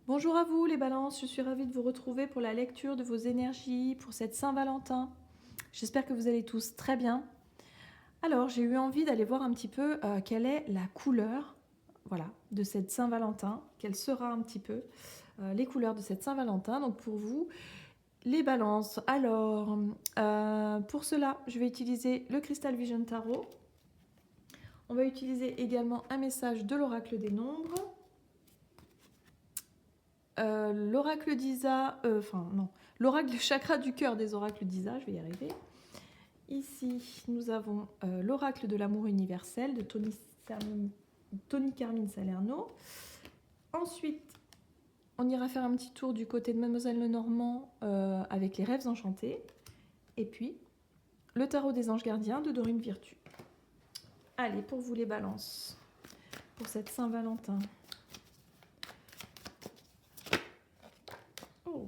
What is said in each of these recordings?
Bonjour à vous les balances, je suis ravie de vous retrouver pour la lecture de vos énergies pour cette Saint-Valentin. J'espère que vous allez tous très bien. Alors j'ai eu envie d'aller voir un petit peu quelle est la couleur voilà, de cette Saint-Valentin, quelle sera un petit peu les couleurs de cette Saint-Valentin. Donc pour vous, les balances. Alors pour cela, je vais utiliser le Crystal Vision Tarot. On va utiliser également un message de l'oracle des nombres. L'oracle d'Isa, l'oracle chakra du cœur des oracles d'Isa, je vais y arriver. Ici, nous avons l'oracle de l'amour universel de Tony Carmine Salerno. Ensuite, on ira faire un petit tour du côté de Mademoiselle Lenormand avec les rêves enchantés. Et puis, le tarot des anges gardiens de Dorine Virtue. Allez, pour vous les balances, pour cette Saint-Valentin. Oh.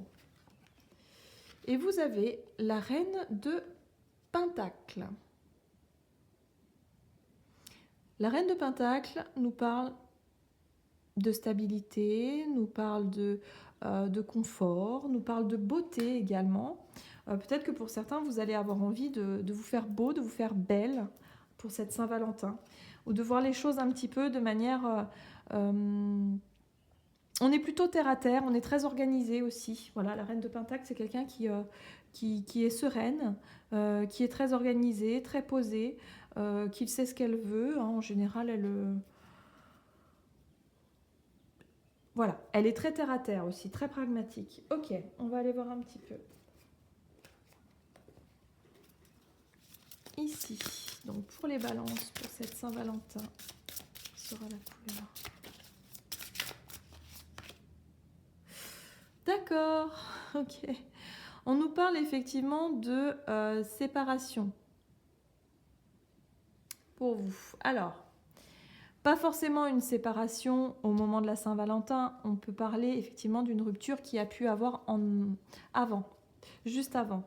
Et vous avez la reine de Pentacle. La reine de Pentacle nous parle de stabilité, nous parle de confort, nous parle de beauté également. Peut-être que pour certains, vous allez avoir envie de vous faire beau, de vous faire belle pour cette Saint-Valentin, ou de voir les choses un petit peu de manière... on est plutôt terre à terre, on est très organisé aussi. Voilà, la reine de Pentacle, c'est quelqu'un qui est sereine, qui est très organisée, très posée, qui sait ce qu'elle veut. Hein. En général, voilà, elle est très terre à terre aussi, très pragmatique. Ok, on va aller voir un petit peu. Ici, donc pour les balances, pour cette Saint-Valentin, sera la couleur. D'accord, ok. On nous parle effectivement de séparation pour vous. Alors, pas forcément une séparation au moment de la Saint-Valentin. On peut parler effectivement d'une rupture qui a pu avoir avant, juste avant.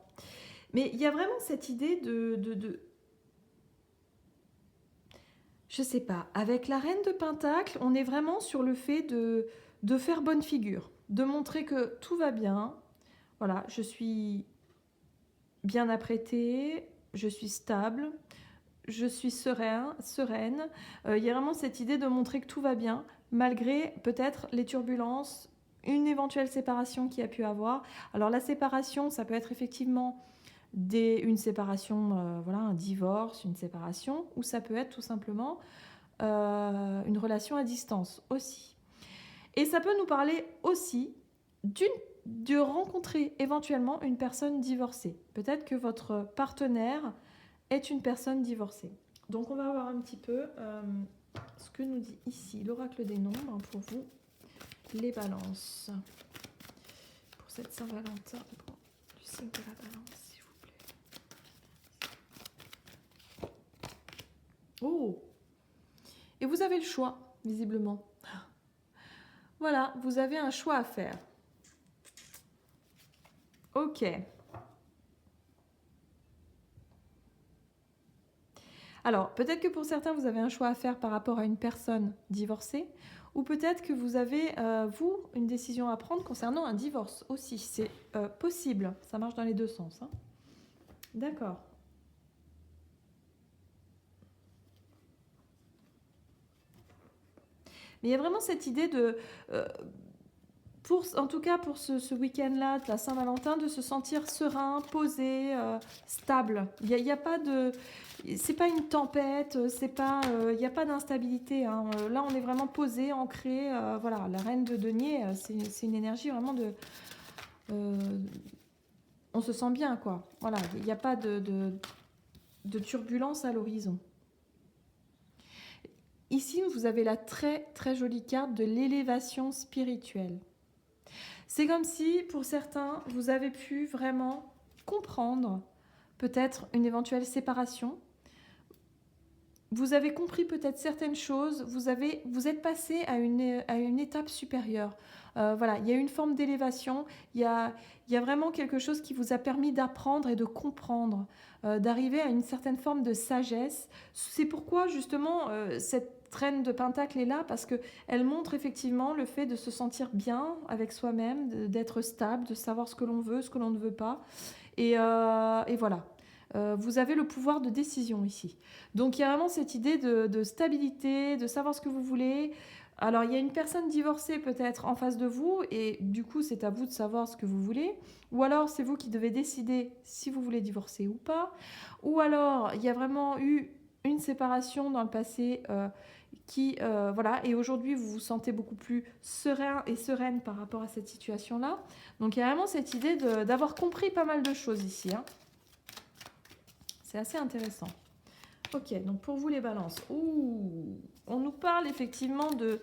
Mais il y a vraiment cette idée je sais pas, avec la reine de Pentacle, on est vraiment sur le fait de faire bonne figure, de montrer que tout va bien. Voilà, je suis bien apprêtée, je suis stable, je suis sereine. Il y a vraiment cette idée de montrer que tout va bien, malgré peut-être les turbulences, une éventuelle séparation qu'il y a pu avoir. Alors la séparation, ça peut être effectivement une séparation, voilà, un divorce, une séparation, ou ça peut être tout simplement une relation à distance aussi. Et ça peut nous parler aussi de rencontrer éventuellement une personne divorcée. Peut-être que votre partenaire est une personne divorcée. Donc on va voir un petit peu ce que nous dit ici l'oracle des nombres pour vous, les balances. Pour cette Saint-Valentin, du signe de la balance, s'il vous plaît. Oh! Et vous avez le choix, visiblement. Voilà, vous avez un choix à faire. Ok. Alors, peut-être que pour certains, vous avez un choix à faire par rapport à une personne divorcée, ou peut-être que vous avez, vous, une décision à prendre concernant un divorce aussi. C'est possible, ça marche dans les deux sens. Hein. D'accord. Mais il y a vraiment cette idée de... en tout cas pour ce week-end-là de la Saint-Valentin, de se sentir serein, posé, stable. Il y a pas de... C'est pas une tempête, c'est pas, il n'y a pas d'instabilité. Hein. Là, on est vraiment posé, ancré. Voilà, la reine de denier, c'est une énergie vraiment de... on se sent bien, quoi. Voilà, il n'y a pas de turbulence à l'horizon. Ici, vous avez la très très jolie carte de l'élévation spirituelle. C'est comme si, pour certains, vous avez pu vraiment comprendre peut-être une éventuelle séparation. Vous avez compris peut-être certaines choses, vous êtes passé à une étape supérieure. Voilà, il y a une forme d'élévation, il y a vraiment quelque chose qui vous a permis d'apprendre et de comprendre, d'arriver à une certaine forme de sagesse. C'est pourquoi justement reine de Pentacle est là parce qu'elle montre effectivement le fait de se sentir bien avec soi-même, d'être stable, de savoir ce que l'on veut, ce que l'on ne veut pas. Et voilà. Vous avez le pouvoir de décision ici. Donc il y a vraiment cette idée de stabilité, de savoir ce que vous voulez. Alors il y a une personne divorcée peut-être en face de vous et du coup c'est à vous de savoir ce que vous voulez. Ou alors c'est vous qui devez décider si vous voulez divorcer ou pas. Ou alors il y a vraiment eu une séparation dans le passé voilà, et aujourd'hui vous vous sentez beaucoup plus serein et sereine par rapport à cette situation-là. Donc il y a vraiment cette idée d'avoir compris pas mal de choses ici, hein. C'est assez intéressant. Ok, donc pour vous les balances, on nous parle effectivement de...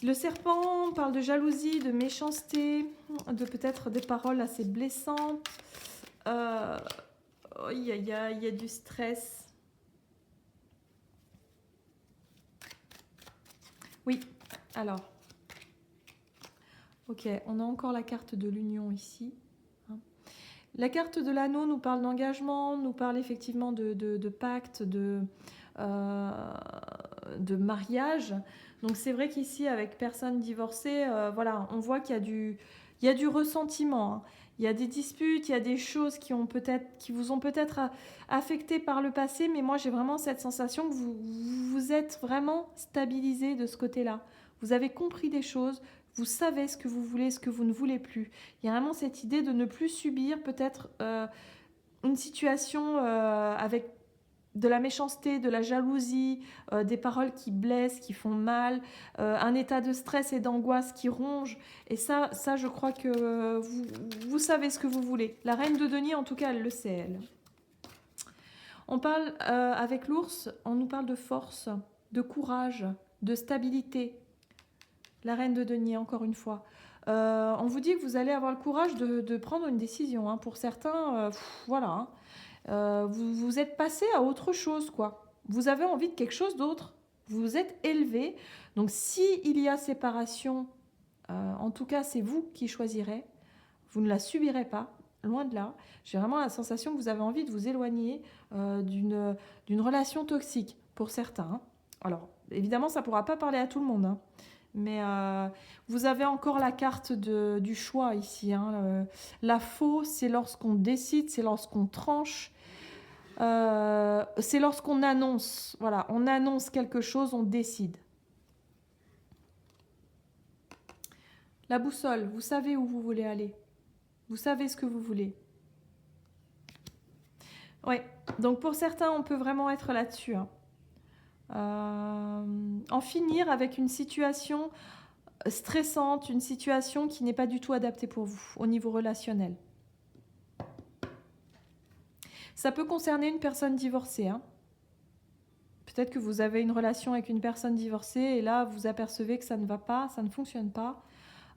Le serpent parle de jalousie, de méchanceté, de peut-être des paroles assez blessantes. Il y a du stress. Oui, alors. Ok, on a encore la carte de l'union ici. La carte de l'anneau nous parle d'engagement, nous parle effectivement de pacte, de mariage. Donc c'est vrai qu'ici, avec personne divorcée, voilà, on voit qu'il y a du ressentiment, hein. Il y a des disputes, il y a des choses qui vous ont peut-être affecté par le passé, mais moi j'ai vraiment cette sensation que vous êtes vraiment stabilisé de ce côté-là. Vous avez compris des choses, vous savez ce que vous voulez, ce que vous ne voulez plus. Il y a vraiment cette idée de ne plus subir peut-être une situation avec de la méchanceté, de la jalousie, des paroles qui blessent, qui font mal, un état de stress et d'angoisse qui ronge. Et ça je crois que vous savez ce que vous voulez. La reine de denier, en tout cas, elle le sait, elle. On parle avec l'ours, on nous parle de force, de courage, de stabilité. La reine de denier, encore une fois. On vous dit que vous allez avoir le courage de prendre une décision, hein. Pour certains, voilà, hein. Vous êtes passé à autre chose, quoi. Vous avez envie de quelque chose d'autre. Vous vous êtes élevé. Donc, s'il y a séparation, en tout cas, c'est vous qui choisirez. Vous ne la subirez pas, loin de là. J'ai vraiment la sensation que vous avez envie de vous éloigner d'une relation toxique, pour certains, hein. Alors, évidemment, ça ne pourra pas parler à tout le monde, hein. Mais vous avez encore la carte du choix ici, hein. La faux, c'est lorsqu'on décide, c'est lorsqu'on tranche, c'est lorsqu'on annonce. Voilà, on annonce quelque chose, on décide. La boussole, vous savez où vous voulez aller. Vous savez ce que vous voulez. Oui, donc pour certains, on peut vraiment être là-dessus, hein. En finir avec une situation stressante, une situation qui n'est pas du tout adaptée pour vous au niveau relationnel. Ça peut concerner une personne divorcée, hein. Peut-être que vous avez une relation avec une personne divorcée et là vous apercevez que ça ne va pas, ça ne fonctionne pas.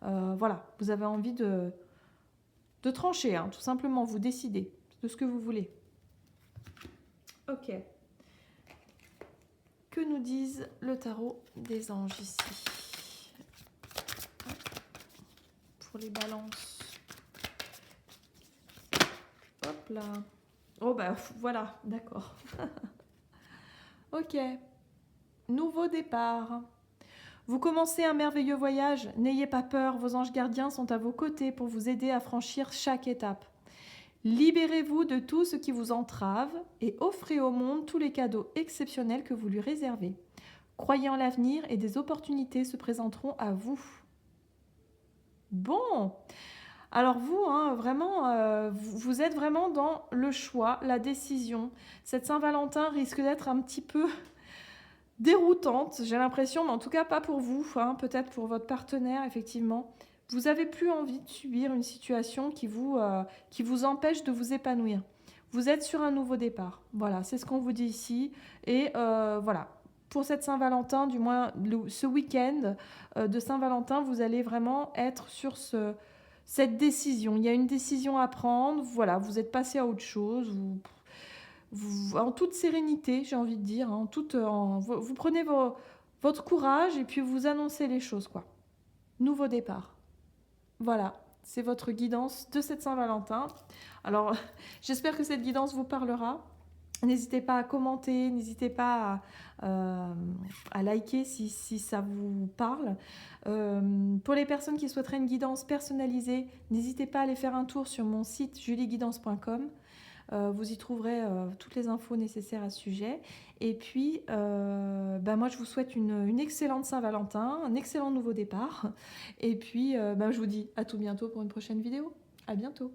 Voilà, vous avez envie de trancher, hein, tout simplement, vous décidez de ce que vous voulez. Ok. Que nous disent le tarot des anges ici pour les balances? Hop là. Oh bah voilà, d'accord. Ok. Nouveau départ. Vous commencez un merveilleux voyage. N'ayez pas peur, vos anges gardiens sont à vos côtés pour vous aider à franchir chaque étape. Libérez-vous de tout ce qui vous entrave et offrez au monde tous les cadeaux exceptionnels que vous lui réservez. Croyez en l'avenir et des opportunités se présenteront à vous. Bon, alors vous, hein, vraiment, vous êtes vraiment dans le choix, la décision. Cette Saint-Valentin risque d'être un petit peu déroutante, j'ai l'impression, mais en tout cas pas pour vous, hein, peut-être pour votre partenaire, effectivement. Vous n'avez plus envie de subir une situation qui vous empêche de vous épanouir. Vous êtes sur un nouveau départ. Voilà, c'est ce qu'on vous dit ici. Et voilà, pour cette Saint-Valentin, du moins ce week-end de Saint-Valentin, vous allez vraiment être sur cette décision. Il y a une décision à prendre. Voilà, vous êtes passé à autre chose. En toute sérénité, j'ai envie de dire. Hein, vous prenez votre courage et puis vous annoncez les choses, quoi. Nouveau départ. Voilà, c'est votre guidance de cette Saint-Valentin. Alors, j'espère que cette guidance vous parlera. N'hésitez pas à commenter, n'hésitez pas à liker si ça vous parle. Pour les personnes qui souhaiteraient une guidance personnalisée, n'hésitez pas à aller faire un tour sur mon site julieguidance.com. Vous y trouverez toutes les infos nécessaires à ce sujet. Et puis, moi, je vous souhaite une excellente Saint-Valentin, un excellent nouveau départ. Et puis, je vous dis à tout bientôt pour une prochaine vidéo. À bientôt.